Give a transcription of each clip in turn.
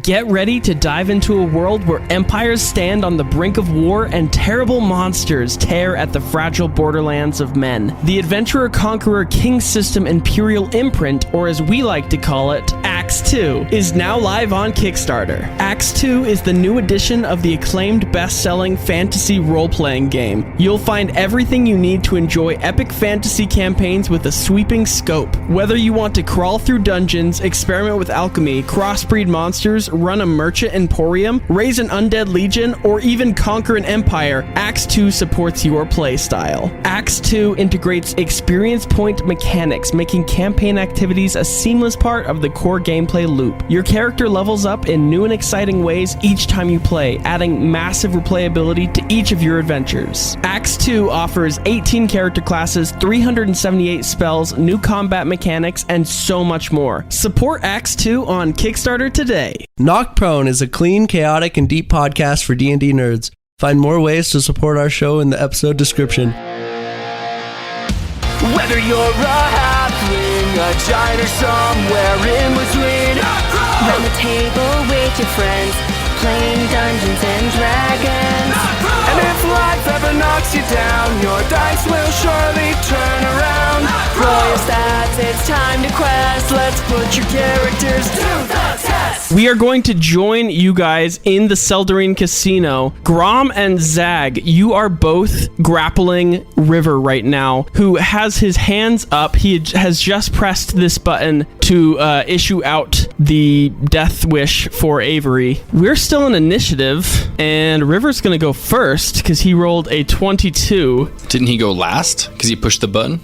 Get ready to dive into a world where empires stand on the brink of war and terrible monsters tear at the fragile borderlands of men. The Adventurer-Conqueror King System Imperial Imprint, or as we like to call it, Acts 2, is now live on Kickstarter. Acts 2 is the new edition of the acclaimed best-selling fantasy role-playing game. You'll find everything you need to enjoy epic fantasy campaigns with a sweeping scope. Whether you want to crawl through dungeons, experiment with alchemy, crossbreed monsters, run a merchant emporium, raise an undead legion, or even conquer an empire, Acts 2 supports your playstyle. Acts 2 integrates experience point mechanics, making campaign activities a seamless part of the core gameplay loop. Your character levels up in new and exciting ways each time you play, adding massive replayability to each of your adventures. Acts 2 offers 18 character classes, 378 spells, new combat mechanics, and so much more. Support Acts 2 on Kickstarter today. Knocked Prone is a clean, chaotic, and deep podcast for D&D nerds. Find more ways to support our show in the episode description. Whether you're a halfling, a giant, or somewhere in between, round the table with your friends, playing Dungeons and Dragons. And if life ever knocks you down, your dice will surely turn around. Roll your stats, it's time to quest. Let's put your characters to the test. We are going to join you guys in the Seldarine Casino. Grom and Zag, you are both grappling River right now, who has his hands up. He has just pressed this button to issue out the death wish for Avery. We're still in initiative, and River's going to go first because he rolled a 22. Didn't he go last because he pushed the button?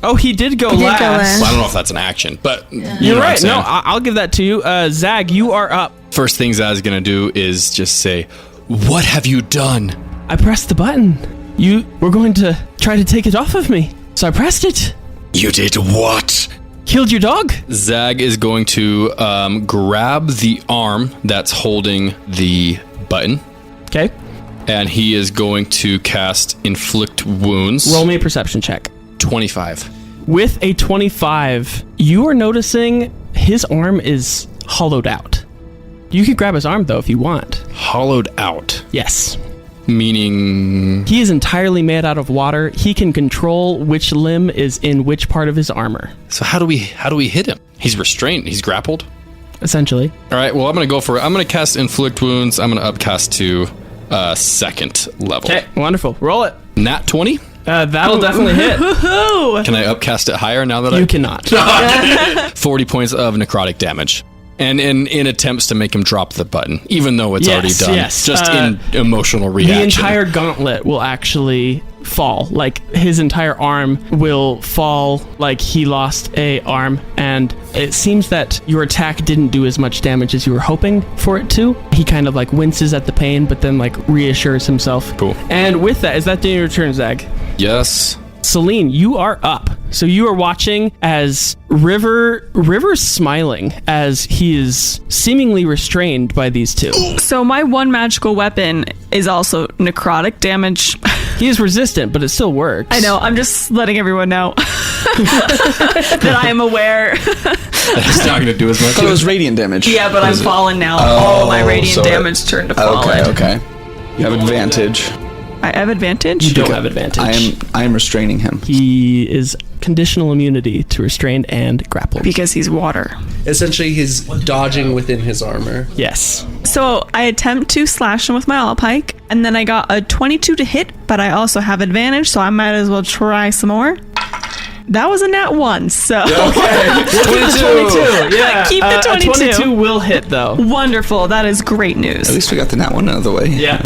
Oh, he did go last. Well, I don't know if that's an action, but You're right. No, I'll give that to you. Zag, you are up. First thing Zag's gonna do is just say, "What have you done?" I pressed the button. You were going to try to take it off of me, so I pressed it. You did what? Killed your dog? Zag is going to grab the arm that's holding the button. Okay. And he is going to cast Inflict Wounds. Roll me a perception check. 25. With a 25, you are noticing his arm is hollowed out. You could grab his arm, though, if you want. Hollowed out? Yes. Meaning? He is entirely made out of water. He can control which limb is in which part of his armor. So how do we hit him? He's restrained. He's grappled? Essentially. All right, well, I'm going to go for it. I'm going to cast Inflict Wounds. I'm going to upcast to second level. Okay, wonderful. Roll it. Nat 20? That'll definitely hit. Can I upcast it higher now that You cannot. 40 points of necrotic damage. And in attempts to make him drop the button, even though it's already done. Yes. Just in emotional reaction. The entire gauntlet will actually fall. Like, his entire arm will fall like he lost a arm. And it seems that your attack didn't do as much damage as you were hoping for it to. He kind of like winces at the pain, but then like reassures himself. Cool. And with that, is that your turn, Zag? Yes. Selene, you are up. So you are watching as River's smiling as he is seemingly restrained by these two. So my one magical weapon is also necrotic damage. He is resistant, but it still works. I know. I'm just letting everyone know that I am aware. It's not going to do as much. I thought it was radiant damage. Yeah, but I'm fallen now. All my radiant damage turned to fallen. Okay. You have advantage. I have advantage? You don't have advantage. I am restraining him. He is conditional immunity to restrained and grappled. Because he's water. Essentially, he's dodging within his armor. Yes. So I attempt to slash him with my all-pike, and then I got a 22 to hit, but I also have advantage, so I might as well try some more. That was a nat 1, so... Okay. 22. Yeah. Keep the 22. 22 will hit, though. Wonderful. That is great news. At least we got the nat 1 out of the way. Yeah.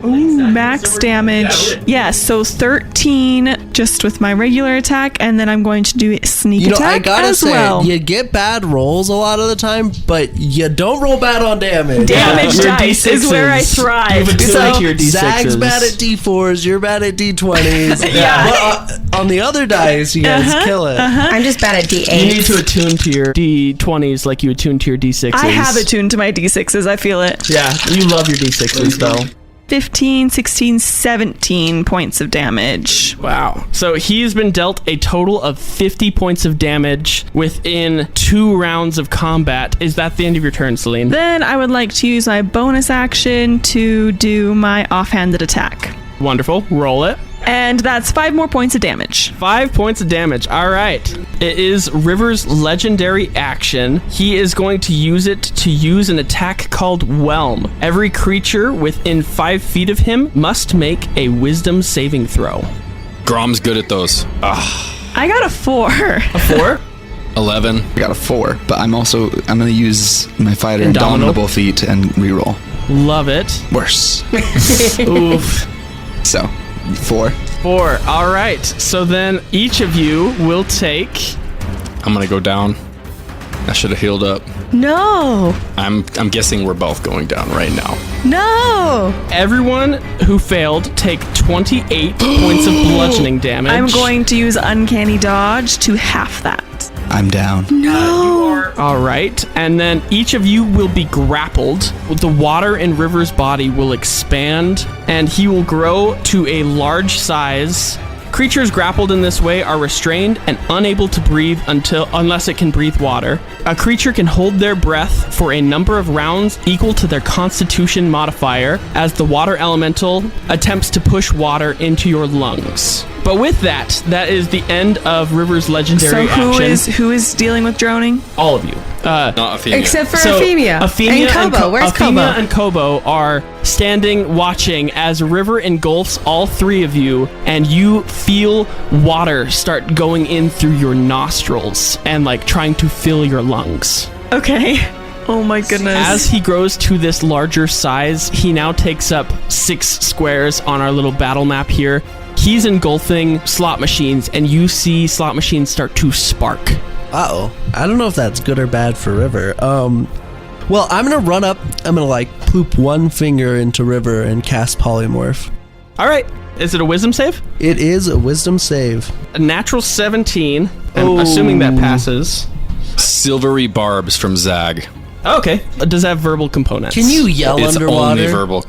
Ooh, max damage. Yeah, so 13 just with my regular attack, and then I'm going to do sneak attack I gotta as say, well. you get bad rolls a lot of the time, but you don't roll bad on damage. Damage Your dice D6s. is where I thrive. You've attuned to your D6s. Zag's bad at D4s, you're bad at D20s. Yeah. But on the other dice, you guys kill it. I'm just bad at D8. You need to attune to your D20s like you attune to your D6s. I have attuned to my D6s, I feel it. Yeah, you love your D6s, though. 15, 16, 17 points of damage. Wow. So he's been dealt a total of 50 points of damage within 2 rounds of combat. Is that the end of your turn, Selene? Then I would like to use my bonus action to do my offhanded attack. Wonderful. Roll it. And that's 5 more points of damage. 5 points of damage. All right. It is River's legendary action. He is going to use it to use an attack called Whelm. Every creature within 5 feet of him must make a wisdom saving throw. Grom's good at those. I got a 4. A 4? 11. I got a 4, but I'm going to use my fighter Indomitable? Indomitable feat and reroll. Love it. Worse. Oof. So, 4. 4. All right. So then each of you will take... I'm going to go down. I should have healed up. No. I'm guessing we're both going down right now. No. Everyone who failed take 28 points of bludgeoning damage. I'm going to use Uncanny Dodge to half that. I'm down. All right. And then each of you will be grappled. The water in River's body will expand, and he will grow to a large size. Creatures grappled in this way are restrained and unable to breathe unless it can breathe water. A creature can hold their breath for a number of rounds equal to their constitution modifier as the water elemental attempts to push water into your lungs. But with that is the end of River's legendary action. Who is dealing with drowning? All of you. Not Efimia. Except for Efimia. Efimia and Kobo. Where's Efimia Kobo? and Kobo are standing watching as River engulfs all 3 of you, and you feel water start going in through your nostrils and like trying to fill your lungs. Okay. Oh my goodness. As he grows to this larger size, he now takes up 6 squares on our little battle map here. He's engulfing slot machines, and you see slot machines start to spark. Uh-oh. I don't know if that's good or bad for River. Well, I'm going to run up. I'm going to, like, poop one finger into River and cast Polymorph. All right. Is it a wisdom save? It is a wisdom save. A natural 17. I'm assuming that passes. Silvery barbs from Zag. Okay. Does that have verbal components? Can you yell It's underwater? only verbal.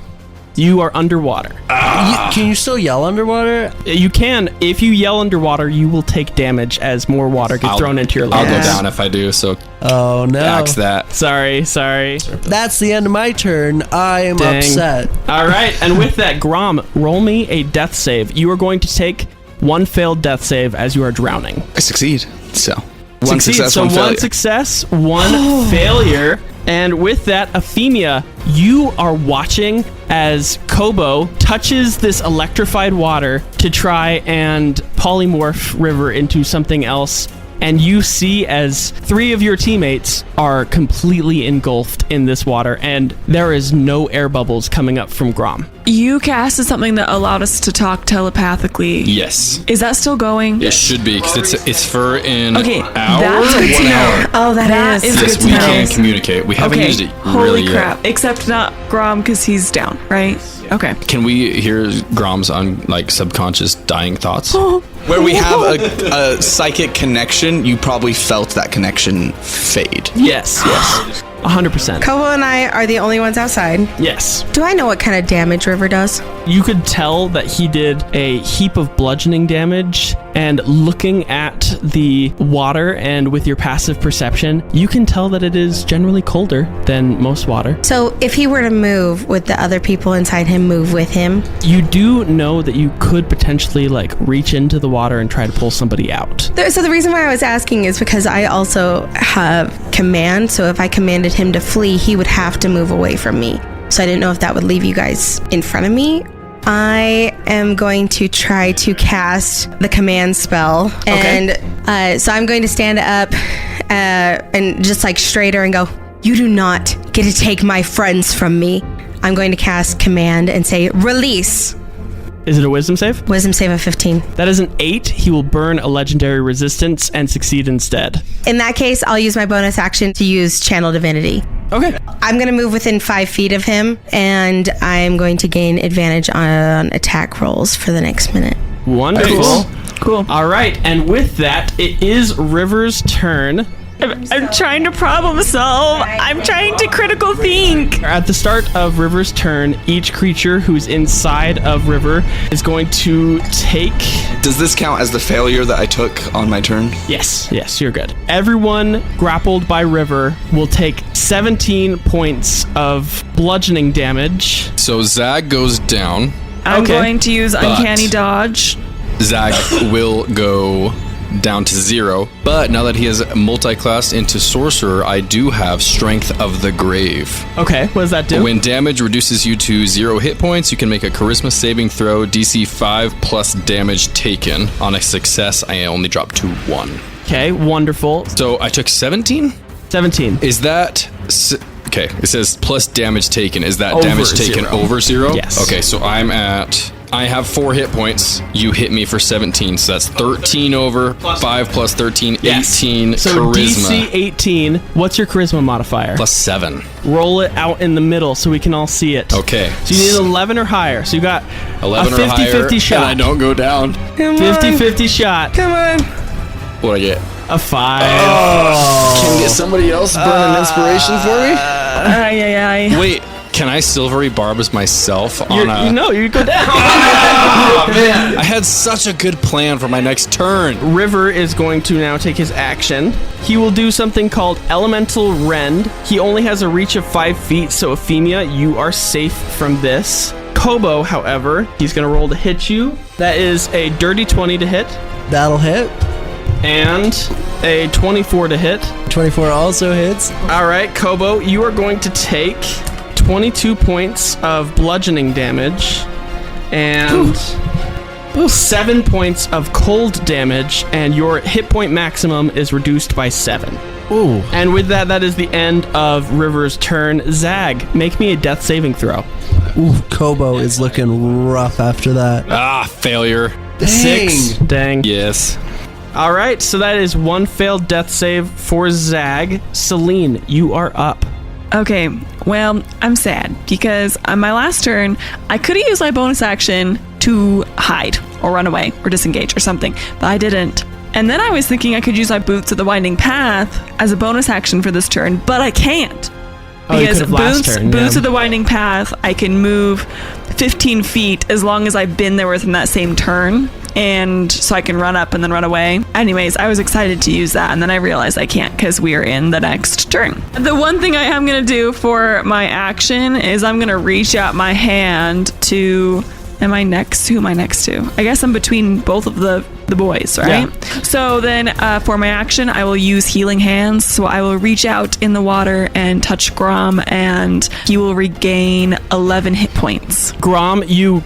You are underwater. Can you still yell underwater? You can. If you yell underwater, you will take damage as more water gets thrown into your I'll lungs. go down if I do, so Oh, no. axe that. Sorry. That's the end of my turn. I am Dang. upset. All right. And with that, Grom, roll me a death save. You are going to take 1 failed death save as you are drowning. I succeed. So, one Succeed. success, So one failure. 1 success, 1 failure. And with that, Efimia, you are watching as Kobo touches this electrified water to try and polymorph River into something else. And you see as 3 of your teammates are completely engulfed in this water, and there is no air bubbles coming up from Grom. You casted something that allowed us to talk telepathically. Yes. Is that still going? It should be, because it's for an Okay, hour, that's good to 1 know. hour. Oh, that is. Yes, good we to know. can communicate. We haven't Okay. used it Holy really crap. yet. Except not Grom because he's down, right? Okay. Can we hear Grom's subconscious dying thoughts? Where we have a psychic connection, you probably felt that connection fade. Yes. 100%. Kobo and I are the only ones outside. Yes. Do I know what kind of damage River does? You could tell that he did a heap of bludgeoning damage, and looking at the water and with your passive perception, you can tell that it is generally colder than most water. So if he were to move, would the other people inside him move with him? You do know that you could potentially reach into the water and try to pull somebody out. So the reason why I was asking is because I also have command. So if I commanded him to flee, he would have to move away from me. So I didn't know if that would leave you guys in front of me. I am going to try to cast the command spell. Okay. And so I'm going to stand up and just straighter and go, "You do not get to take my friends from me." I'm going to cast command and say, "Release." Is it a wisdom save? Wisdom save of 15. That is an 8. He will burn a legendary resistance and succeed instead. In that case, I'll use my bonus action to use Channel Divinity. Okay. I'm going to move within 5 feet of him, and I'm going to gain advantage on attack rolls for the next minute. Wonderful. Cool. All right. And with that, it is River's turn. I'm trying to problem solve. I'm trying to critical think. At the start of River's turn, each creature who's inside of River is going to take... Does this count as the failure that I took on my turn? Yes, you're good. Everyone grappled by River will take 17 points of bludgeoning damage. So Zag goes down. I'm going to use Uncanny Dodge. Zag will go down to 0, but now that he has multi-classed into Sorcerer, I do have Strength of the Grave. Okay, what does that do? When damage reduces you to 0 hit points, you can make a Charisma saving throw, DC 5 plus damage taken. On a success, I only drop to 1. Okay, wonderful. So I took 17? 17. Is that... Okay, it says plus damage taken. Is that Over damage taken 0. over 0? Yes. Okay, so I have 4 hit points. You hit me for 17, so that's 13 over 5 plus 13, Yes. 18 So charisma. DC 18. What's your charisma modifier? Plus 7. Roll it out in the middle so we can all see it. Okay. So you need 11 or higher. So you got 11 a 50-50 or higher, shot. and I don't go down. 50-50 shot. Come on. What do I get? A 5. Can we get somebody else burn an inspiration for me? Wait, can I Silvery Barbs myself on a... You go down. Oh, man. I had such a good plan for my next turn. River is going to now take his action. He will do something called Elemental Rend. He only has a reach of 5 feet, so Efimia, you are safe from this. Kobo, however, he's going to roll to hit you. That is a dirty 20 to hit. That'll hit. And a 24 to hit. 24 also hits. All right, Kobo, you are going to take 22 points of bludgeoning damage and 7 points of cold damage, and your hit point maximum is reduced by 7. Ooh. And with that, that is the end of River's turn. Zag, make me a death saving throw. Ooh, Kobo is looking rough after that. Failure. Dang. 6. Dang. Yes. All right, so that is 1 failed death save for Zag. Selene, you are up. Okay, well, I'm sad because on my last turn, I could have used my bonus action to hide or run away or disengage or something, but I didn't. And then I was thinking I could use my Boots of the Winding Path as a bonus action for this turn, but I can't. Because Boots of the Winding Path, I can move 15 feet as long as I've been there within that same turn. And so I can run up and then run away. Anyways, I was excited to use that, and then I realized I can't because we are in the next turn. The one thing I am going to do for my action is I'm going to reach out my hand to... Who am I next to? I guess I'm between both of the boys, right? Yeah. So then for my action, I will use Healing Hands. So I will reach out in the water and touch Grom, and he will regain 11 hit points. Grom, you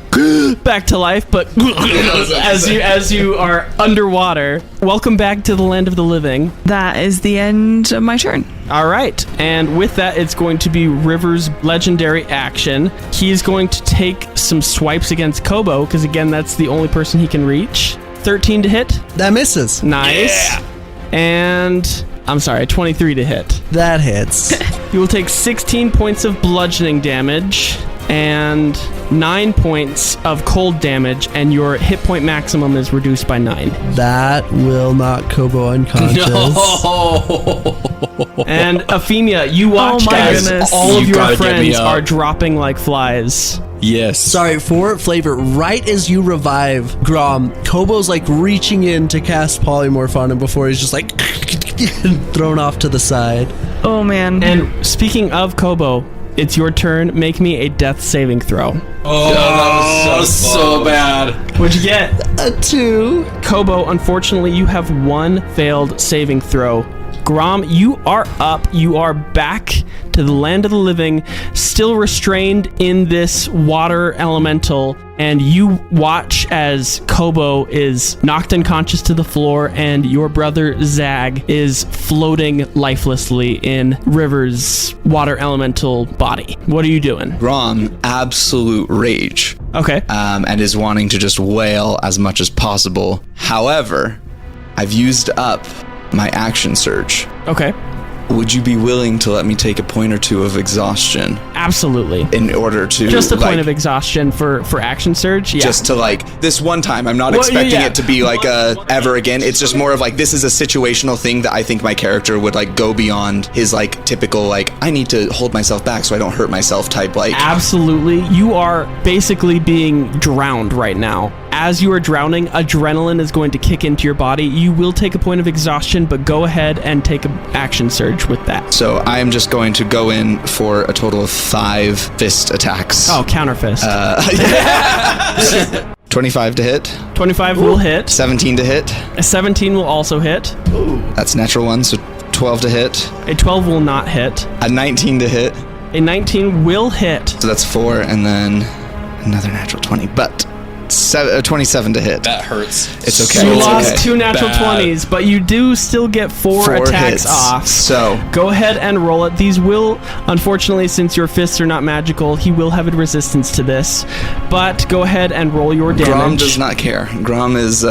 back to life, but as you are underwater. Welcome back to the land of the living. That is the end of my turn. All right, and with that, it's going to be River's legendary action. He's going to take some swipes against Kobo, because again, that's the only person he can reach. 13 to hit. That misses. Nice. Yeah. And, I'm sorry, 23 to hit. That hits. You will take 16 points of bludgeoning damage and 9 points of cold damage, and your hit point maximum is reduced by 9. That will knock Kobo unconscious. No. And Efimia, you watch as all of your friends are dropping like flies. Yes. Sorry, for flavor, right as you revive Grom, Kobo's like reaching in to cast Polymorph on him before he's just like thrown off to the side. Oh, man. And speaking of Kobo, it's your turn. Make me a death saving throw. Oh, that was so bad. What'd you get? A 2. Kobo, unfortunately, you have 1 failed saving throw. Grom, you are up. You are back to the land of the living, still restrained in this water elemental, and you watch as Kobo is knocked unconscious to the floor, and your brother Zag is floating lifelessly in River's water elemental body. What are you doing? Grom, absolute rage. Okay. And is wanting to just wail as much as possible. However, I've used up my action surge. Okay. would you be willing to let me take a point or two of exhaustion Absolutely. in order to Just a point of exhaustion for action surge? Yeah. Just to this one time. I'm not expecting it to be ever again. It's just more of this is a situational thing that I think my character would go beyond his typical I need to hold myself back so I don't hurt myself type Absolutely. You are basically being drowned right now. As you are drowning, adrenaline is going to kick into your body. You will take a point of exhaustion, but go ahead and take an action surge with that. So I am just going to go in for a total of 5 fist attacks. Oh, counter fist. 25 to hit. 25 will hit. 17 to hit. A 17 will also hit. That's natural 1, so 12 to hit. A 12 will not hit. A 19 to hit. A 19 will hit. So that's 4, and then another natural 20, but 27 to hit. That hurts. It's okay. You it's lost okay. 2 natural Bad. 20s, but you do still get 4 attacks hits. off. So Go ahead and roll it. These will, unfortunately, since your fists are not magical, he will have a resistance to this. But go ahead and roll your damage. Grom does not care. Grom is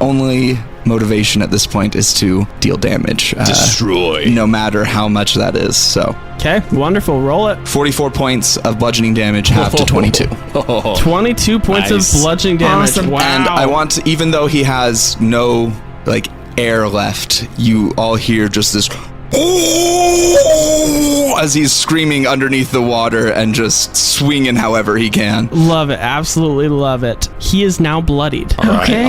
only motivation at this point is to deal damage. Destroy. No matter how much that is. So Okay, wonderful. Roll it. 44 points of bludgeoning damage, half to 22. 22 points Nice. of bludgeoning damage. Awesome. Wow. And I want to, even though he has no air left, you all hear just this as he's screaming underneath the water and just swinging however he can. Love it. Absolutely love it. He is now bloodied. Okay.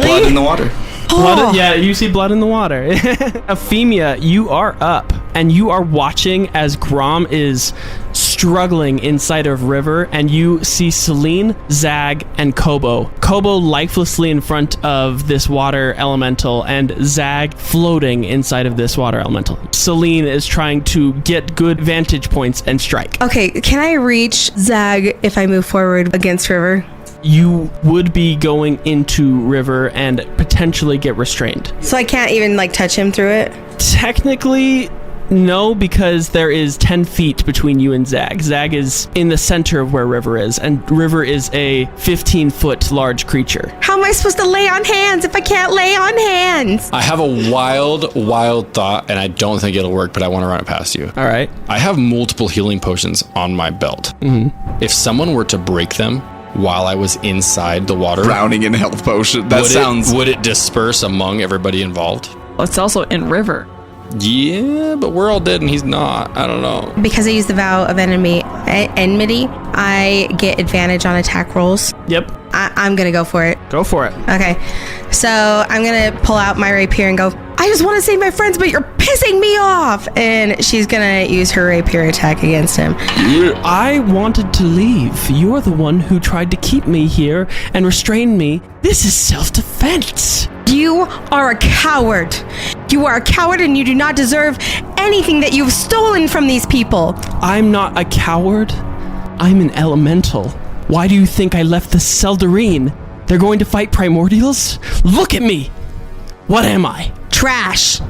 Blood in the water. Blood, yeah, you see blood in the water. Ephemia, you are up, and you are watching as Grom is struggling inside of river, and you see Selene, Zag, and Kobo. Kobo lifelessly in front of this water elemental, and Zag floating inside of this water elemental. Selene is trying to get good vantage points and strike. Okay, can I reach Zag if I move forward against river? You would be going into river and potentially get restrained. So I can't even touch him through it? Technically, no, because there is 10 feet between you and Zag. Zag is in the center of where River is, and River is a 15-foot large creature. How am I supposed to lay on hands if I can't lay on hands? I have a wild thought, and I don't think it'll work, but I want to run it past you. All right. I have multiple healing potions on my belt. Mm-hmm. If someone were to break them while I was inside the water, Drowning in health potion. would it disperse among everybody involved? It's also in river. Yeah, but we're all dead and he's not. I don't know. Because I use the vow of enmity, I get advantage on attack rolls. Yep. I'm going to go for it. Go for it. Okay. So I'm going to pull out my rapier and go, I just want to save my friends, but you're pissing me off. And she's going to use her rapier attack against him. I wanted to leave. You're the one who tried to keep me here and restrain me. This is self-defense. You are a coward. You are a coward and you do not deserve anything that you've stolen from these people. I'm not a coward. I'm an elemental. Why do you think I left the Seldarine? They're going to fight Primordials? Look at me. What am I? Trash.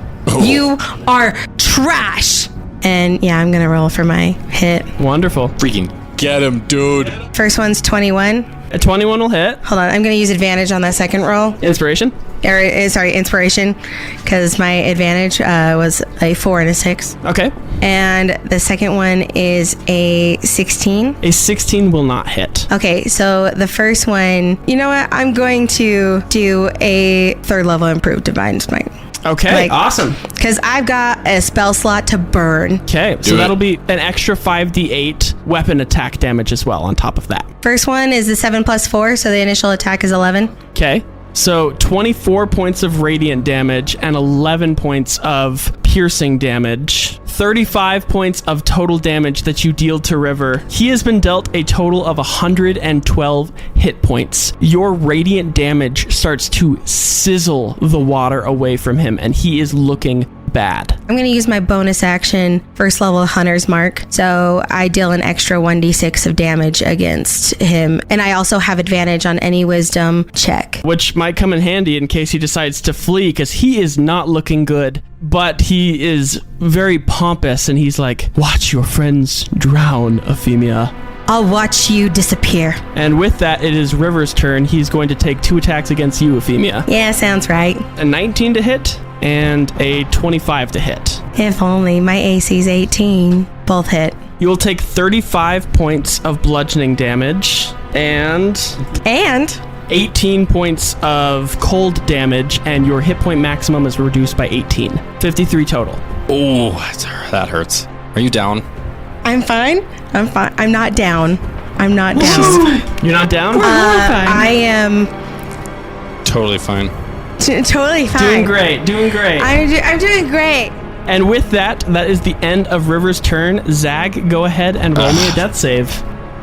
You are trash. And yeah, I'm going to roll for my hit. Wonderful. Freaking get him, dude. First one's 21. A 21 will hit. Hold on, I'm going to use advantage on that second roll. Inspiration. Inspiration, because my advantage was a 4 and a 6. Okay. And the second one is a 16. A 16 will not hit. Okay, so the first one, you know what? I'm going to do a 3rd level improved divine smite. Okay, awesome. Because I've got a spell slot to burn. Okay, so that'll be an extra 5d8 weapon attack damage as well on top of that. First one is the 7 plus 4, so the initial attack is 11. Okay, so 24 points of radiant damage and 11 points of piercing damage. 35 points of total damage that you deal to River. He has been dealt a total of 112 hit points. Your radiant damage starts to sizzle the water away from him, and he is looking bad. I'm going to use my bonus action, first level Hunter's Mark. So I deal an extra 1d6 of damage against him. And I also have advantage on any wisdom check. Which might come in handy in case he decides to flee, because he is not looking good. But he is very pompous, and he's like, watch your friends drown, Efimia. I'll watch you disappear. And with that, it is River's turn. He's going to take 2 attacks against you, Efimia. Yeah, sounds right. A 19 to hit. and a 25 to hit. If only my AC's 18. Both hit. You will take 35 points of bludgeoning damage and 18 points of cold damage, and your hit point maximum is reduced by 18. 53 total. Oh, that hurts. Are you down? I'm fine. I'm not down. I'm not down. You're not down? I am Totally fine. totally fine. Doing great. I'm doing great. And with that is the end of River's turn. Zag, go ahead and roll me a death save.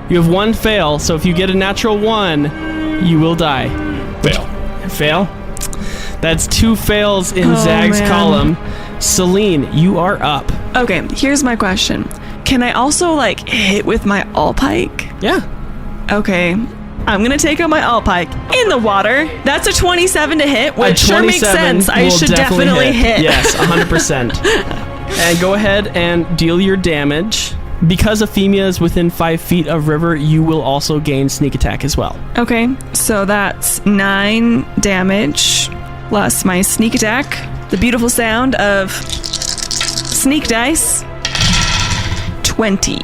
You have one fail, so if you get a natural 1, you will die. Fail? That's 2 fails in Zag's column. Selene, you are up. Okay, here's my question. Can I also, hit with my all-pike? Yeah. Okay. I'm going to take out my all-pike in the water. That's a 27 to hit, which sure makes sense. I should definitely hit. Yes, 100%. And go ahead and deal your damage. Because Efimia is within 5 feet of River, you will also gain sneak attack as well. Okay, so that's 9 damage plus my sneak attack. The beautiful sound of sneak dice. 20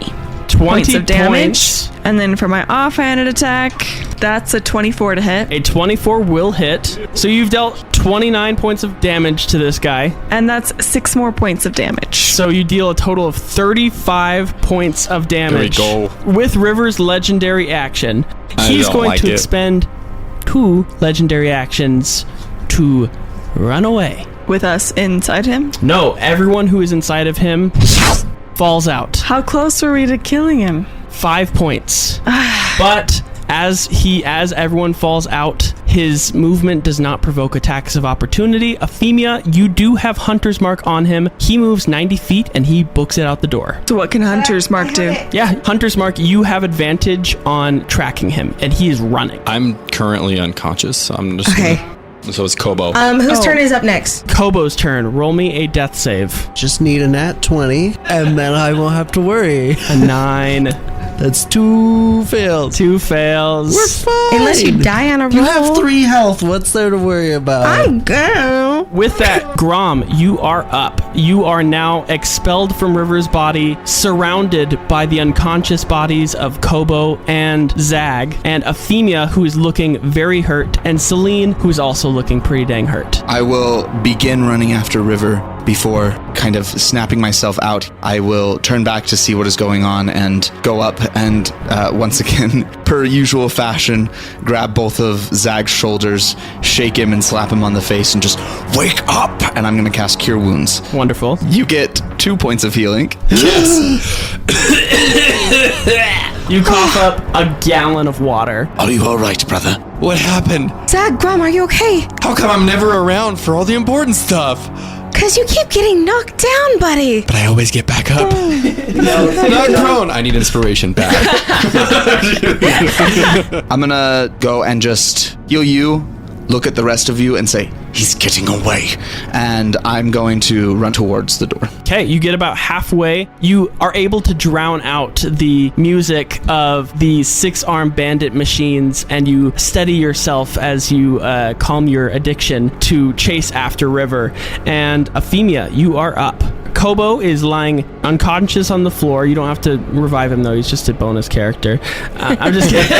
points of damage. And then for my offhanded attack, that's a 24 to hit. A 24 will hit. So you've dealt 29 points of damage to this guy. And that's 6 more points of damage. So you deal a total of 35 points of damage. There we go. With River's legendary action, he's going to expend 2 legendary actions to run away. With us inside him? No, everyone who is inside of him falls out. How close were we to killing him? 5 points. But as everyone falls out, his movement does not provoke attacks of opportunity. Efimia, you do have Hunter's Mark on him. He moves 90 feet and he books it out the door. So what can Hunter's Mark do? Yeah, Hunter's Mark, you have advantage on tracking him, and he is running. I'm currently unconscious, so I'm just so it's Kobo. Whose turn is up next? Kobo's turn. Roll me a death save. Just need a nat 20, and then I won't have to worry. A 9. That's 2 fails. 2 fails. We're fine. Unless you die on a roll. You have 3 health. What's there to worry about? I go. With that, Grom, you are up. You are now expelled from River's body, surrounded by the unconscious bodies of Kobo and Zag, and Efimia, who is looking very hurt, and Selene, who is also looking pretty dang hurt. I will begin running after River. Before kind of snapping myself out, I will turn back to see what is going on and go up and once again, per usual fashion, grab both of Zag's shoulders, shake him and slap him on the face and just wake up, and I'm going to cast Cure Wounds. Wonderful. You get 2 points of healing. Yes. You cough up a gallon of water. Are you all right, brother? What happened? Zag, Grom, are you okay? How come I'm never around for all the important stuff? Because you keep getting knocked down, buddy. But I always get back up. Not prone. I need inspiration back. I'm gonna go and just heal you, look at the rest of you, and say, he's getting away. And I'm going to run towards the door. Okay, you get about halfway. You are able to drown out the music of the 6-armed bandit machines, and you steady yourself as you calm your addiction to chase after River. And Efimia, you are up. Kobo is lying unconscious on the floor. You don't have to revive him, though. He's just a bonus character. I'm just kidding.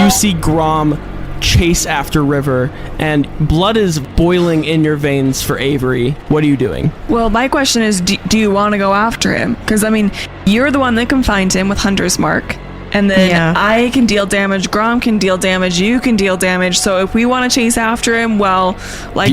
You see Grom chase after River, and blood is boiling in your veins for Avery. What are you doing? Well, my question is, do you want to go after him? Because, I mean, you're the one that confined him with Hunter's Mark. And then I can deal damage, Grom can deal damage, you can deal damage. So if we want to chase after him, well,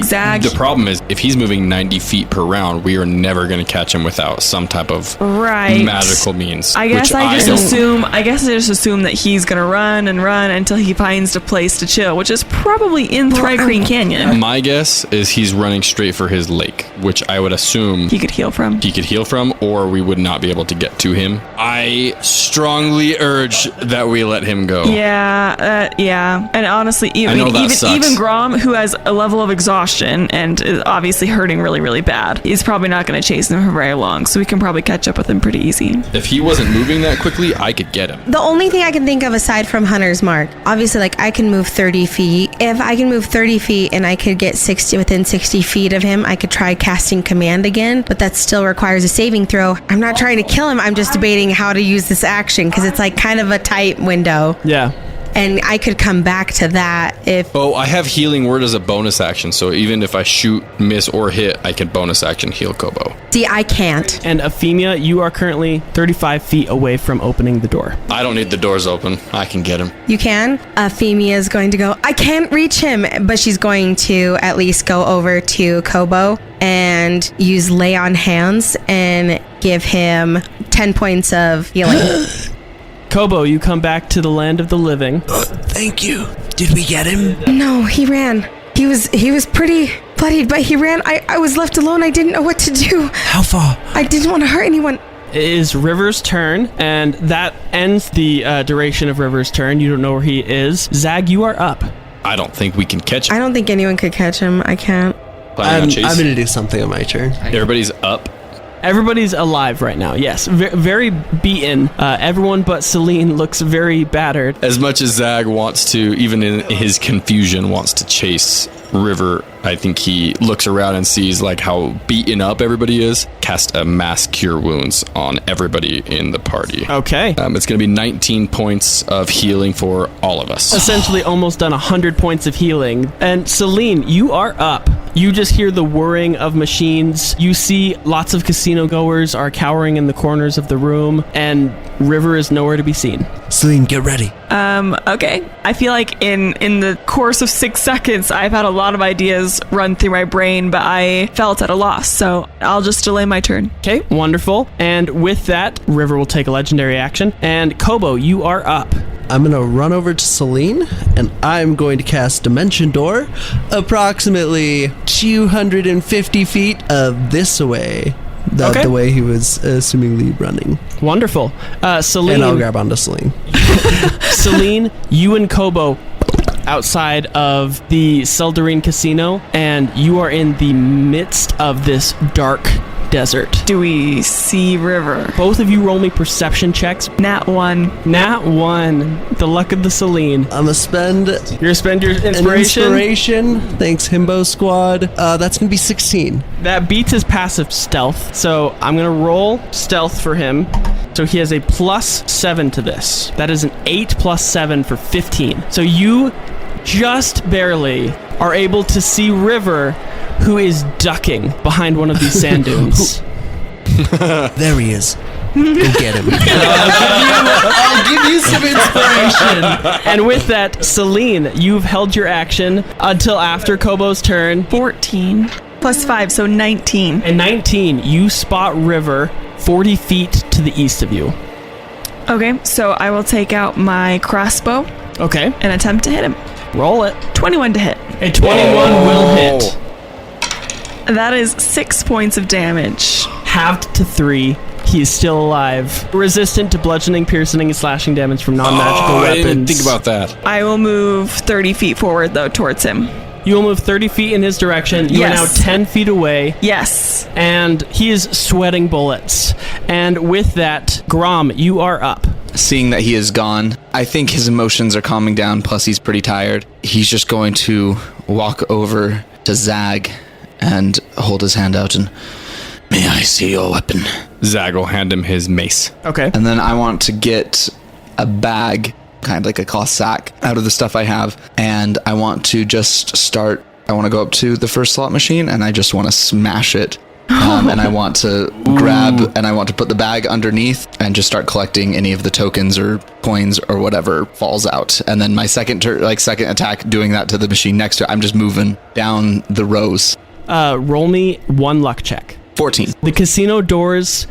Zag... The problem is, if he's moving 90 feet per round, we are never going to catch him without some type of magical means. I guess I just assume that he's going to run and run until he finds a place to chill, which is probably in Thri-Kreen Canyon. My guess is he's running straight for his lake, which I would assume... He could heal from, or we would not be able to get to him. I strongly urge charge that we let him go. Yeah. And honestly, even Grom, who has a level of exhaustion and is obviously hurting really, really bad, he's probably not going to chase him for very long. So we can probably catch up with him pretty easy. If he wasn't moving that quickly, I could get him. The only thing I can think of aside from Hunter's Mark, obviously, like, I can move 30 feet. If I can move 30 feet and I could get within 60 feet of him, I could try casting command again, but that still requires a saving throw. I'm not trying to kill him. I'm just debating how to use this action because it's like kind of a tight window. Yeah. And I could come back to that if... Oh, I have Healing Word as a bonus action, so even if I shoot, miss, or hit, I can bonus action heal Kobo. See, I can't. And Efimia, you are currently 35 feet away from opening the door. I don't need the doors open. I can get him. You can? Efimia is going to go, I can't reach him, but she's going to at least go over to Kobo and use Lay on Hands and give him 10 points of healing. Kobo, you come back to the land of the living. Thank you. Did we get him? No, he ran. He was pretty bloodied, but he ran. I was left alone. I didn't know what to do. How far? I didn't want to hurt anyone. It is River's turn, and that ends the duration of River's turn. You don't know where he is. Zag, you are up. I don't think we can catch him. I don't think anyone could catch him. I can't. I'm going to do something on my turn. Everybody's up. Everybody's alive right now, yes. Very beaten. Everyone but Selene looks very battered. As much as Zag wants to, even in his confusion, wants to chase River, I think he looks around and sees like how beaten up everybody is. Cast a mass cure wounds on everybody in the party. Okay. It's going to be 19 points of healing for all of us. Essentially almost done 100 points of healing. And Selene, you are up. You just hear the whirring of machines. You see lots of casino goers are cowering in the corners of the room, and River is nowhere to be seen. Selene, get ready. Okay. I feel like in the course of 6 seconds, I've had a lot of ideas run through my brain, but I felt at a loss, so I'll just delay my turn. Okay, wonderful. And with that, River will take a legendary action. And Kobo, you are up. I'm going to run over to Selene, and I'm going to cast Dimension Door approximately 250 feet this way. The way he was assumingly running. Wonderful. Selene. And I'll grab onto Selene. Selene, you and Kobo outside of the Seldarine Casino, and you are in the midst of this dark desert. Do we see River? Both of you roll me perception checks. Nat 1. Nat 1. The luck of the Selene. I'm going to spend... You're going to spend your inspiration? An inspiration. Thanks, Himbo Squad. That's going to be 16. That beats his passive stealth. So I'm going to roll stealth for him. So he has a +7 to this. That is an 8 + 7 for 15. So you just barely are able to see River, who is ducking behind one of these sand dunes. There he is. Go get him. I'll give you some inspiration. And with that, Selene, you've held your action until after Kobo's turn. 14 + 5, so 19. And 19, you spot River 40 feet to the east of you. Okay, so I will take out my crossbow. Okay. And attempt to hit him. Roll it. 21 to hit. A 21 will hit. That is 6 points of damage. Halved to 3. He is still alive. Resistant to bludgeoning, piercing, and slashing damage from non-magical weapons. I didn't think about that. I will move 30 feet forward, though, towards him. You will move 30 feet in his direction. You are now 10 feet away. Yes. And he is sweating bullets. And with that, Grom, you are up. Seeing that he is gone, I think his emotions are calming down, plus he's pretty tired. He's just going to walk over to Zag and hold his hand out and, may I see your weapon? Zag will hand him his mace. Okay. And then I want to get a bag, kind of like a cloth sack, out of the stuff I have, and I want to just start, I want to go up to the first slot machine, and I just want to smash it. And I want to grab, and I want to put the bag underneath and just start collecting any of the tokens or coins or whatever falls out. And then my second attack, doing that to the machine next to it, I'm just moving down the rows. Roll me 1 luck check. 14. The casino doors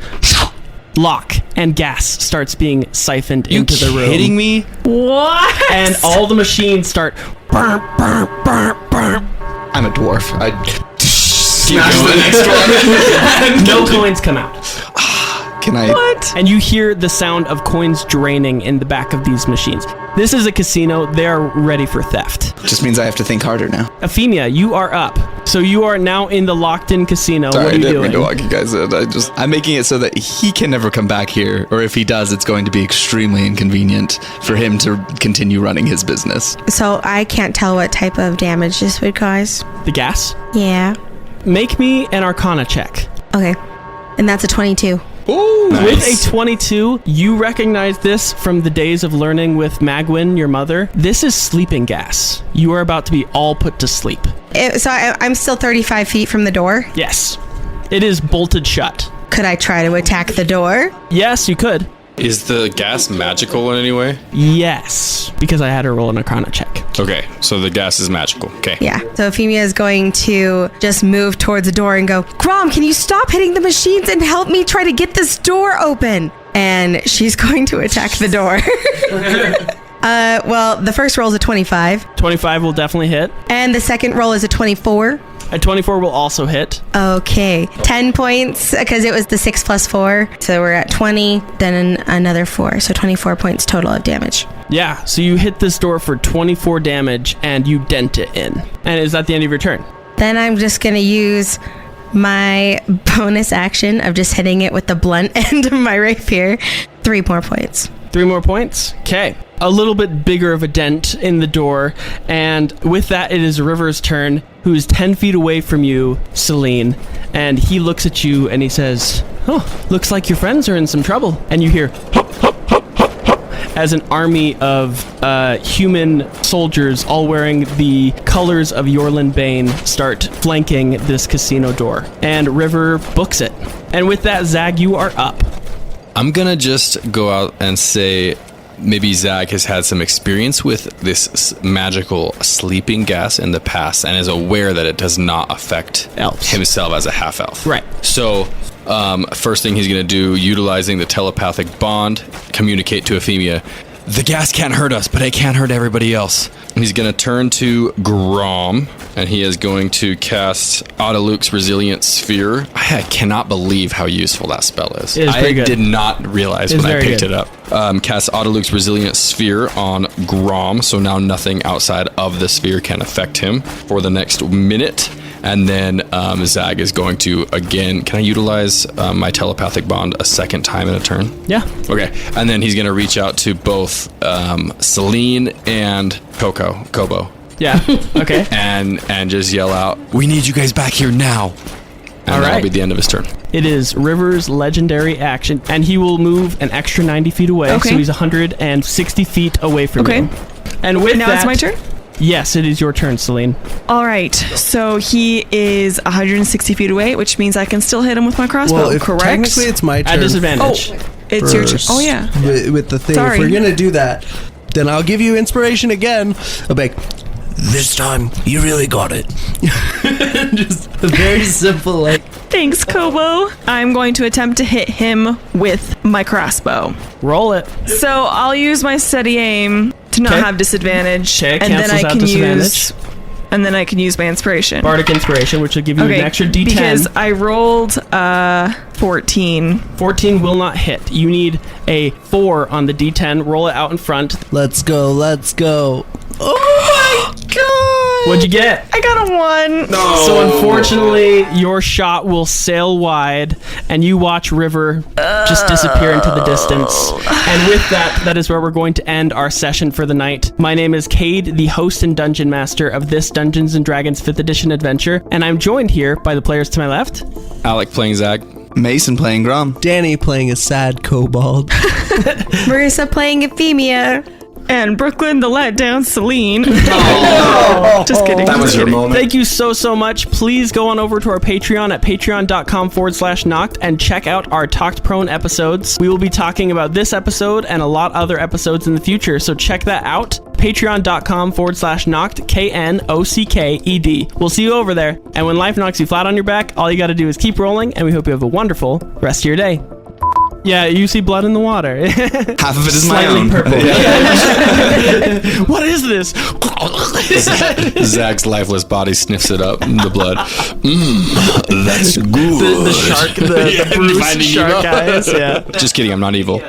lock and gas starts being siphoned into the room. You kidding me? What? And all the machines start burp, burp, burp, burp. I'm a dwarf. I Keep going. The next one. No coins come out. Can I? What? And you hear the sound of coins draining in the back of these machines. This is a casino. They are ready for theft. Just means I have to think harder now. Efimia, you are up. So you are now in the locked-in casino. Sorry, what are you I didn't doing? mean to lock you guys in. I'm making it so that he can never come back here, or if he does, it's going to be extremely inconvenient for him to continue running his business. So I can't tell what type of damage this would cause. The gas? Yeah. Make me an Arcana check. Okay. And that's a 22. Ooh, With a 22, you recognize this from the days of learning with Magwin, your mother. This is sleeping gas. You are about to be all put to sleep. I'm still 35 feet from the door. Yes. It is bolted shut. Could I try to attack the door? Yes, you could. Is the gas magical in any way? Yes, because I had her roll an Arcana check. Okay, so the gas is magical. Okay. Yeah. So Efimia is going to just move towards the door and go, Grom, can you stop hitting the machines and help me try to get this door open? And she's going to attack the door. Well, the first roll is a 25. 25 will definitely hit. And the second roll is a 24. A 24 will also hit. Okay. 10 points because it was the 6 plus 4. So we're at 20, then another 4. So 24 points total of damage. Yeah, so you hit this door for 24 damage and you dent it in. And is that the end of your turn? Then I'm just going to use my bonus action of just hitting it with the blunt end of my rapier. 3 more points. 3 more points? Okay. A little bit bigger of a dent in the door. And with that, it is River's turn, who's 10 feet away from you, Selene. And he looks at you and he says, oh, looks like your friends are in some trouble. And you hear, hop, hop, hop, hop, hop, as an army of human soldiers, all wearing the colors of Yorlin Bane, start flanking this casino door. And River books it. And with that, Zag, you are up. I'm gonna just go out and say maybe Zag has had some experience with this magical sleeping gas in the past and is aware that it does not affect Elves. himself as a half-elf. Right. So, first thing he's gonna do, utilizing the telepathic bond, communicate to Efimia, the gas can't hurt us, but it can't hurt everybody else. And he's gonna turn to Grom, and he is going to cast Audaluke's Resilient Sphere. I cannot believe how useful that spell is. It is pretty I good. did not realize It's when I very picked good. it up. Cast Audaluke's Resilient Sphere on Grom, so now nothing outside of the sphere can affect him for the next minute. And then Zag is going to, again, can I utilize my telepathic bond a second time in a turn? Yeah. Okay. And then he's going to reach out to both Selene and Kobo. Yeah. Okay. And just yell out, we need you guys back here now. And that'll right. be the end of his turn. It is River's legendary action, and he will move an extra 90 feet away, Okay. so he's 160 feet away from Okay. you. And with Now that, it's my turn? Yes, it is your turn, Selene. All right. So he is 160 feet away, which means I can still hit him with my crossbow, Well, if correct? technically it's my turn. At disadvantage. It's your turn. first Oh, yeah. With the thing. Sorry. If we're going to do that, then I'll give you inspiration again. I'll be like, this time, you really got it. Just a very simple, like, Thanks, Kobo. I'm going to attempt to hit him with my crossbow. Roll it. So I'll use my steady aim to not Okay. have disadvantage, Okay, and then cancels I out can disadvantage. use my inspiration. Bardic Inspiration, which will give you an extra D10. because I rolled 14. 14 will not hit. You need a 4 on the D10. Roll it out in front. let's go, let's go. Oh my god! What'd you get? I got a 1. So unfortunately, your shot will sail wide, and you watch River just disappear into the distance. And with that, that is where we're going to end our session for the night. My name is Cade, the host and dungeon master of this Dungeons & Dragons 5th edition adventure, and I'm joined here by the players to my left. Alec playing Zag. Mason playing Grom. Danny playing a sad kobold. Marissa playing Efimia. And Brooklyn, the letdown, Selene. Just kidding. That was your moment. Thank you so much. Please go on over to our Patreon at patreon.com/knocked and check out our Talked Prone episodes. We will be talking about this episode and a lot other episodes in the future, so check that out. Patreon.com/knocked, KNOCKED. We'll see you over there. And when life knocks you flat on your back, all you gotta do is keep rolling, and we hope you have a wonderful rest of your day. Yeah, you see blood in the water. Half of it is my Slightly own. purple. What is this? Zach's lifeless body sniffs it up, the blood. That's good. The shark, the Bruce Finding shark Nemo. eyes. Yeah. Just kidding, I'm not evil.